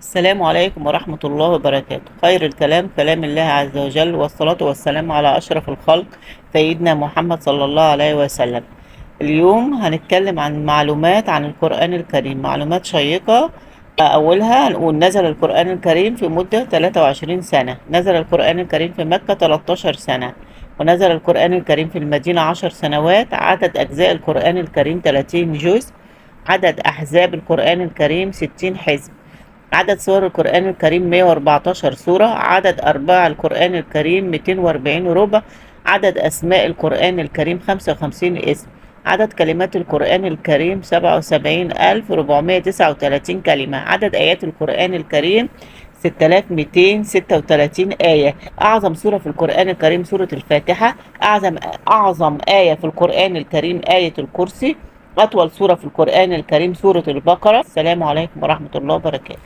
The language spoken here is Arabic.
السلام عليكم ورحمة الله وبركاته. خير الكلام كلام الله عز وجل، والصلاة والسلام على أشرف الخلق سيدنا محمد صلى الله عليه وسلم. اليوم هنتكلم عن معلومات عن القرآن الكريم، معلومات شيقة. أولها هنقول نزل القرآن الكريم في مدة 23 سنة. نزل القرآن الكريم في مكة 13 سنة، ونزل القرآن الكريم في المدينة 10 سنوات. عدد أجزاء القرآن الكريم 30 جزء. عدد أحزاب القرآن الكريم 60 حزب. عدد سور القرآن الكريم 114 سورة. عدد أرباع القرآن الكريم 240 ربع. عدد أسماء القرآن الكريم 55 اسم. عدد كلمات القرآن الكريم 77,439 كلمة. عدد آيات القرآن الكريم 6236 آية. أعظم سورة في القرآن الكريم سورة الفاتحة. أعظم آية في القرآن الكريم آية الكرسي. أطول سورة في القرآن الكريم سورة البقرة. السلام عليكم ورحمة الله وبركاته.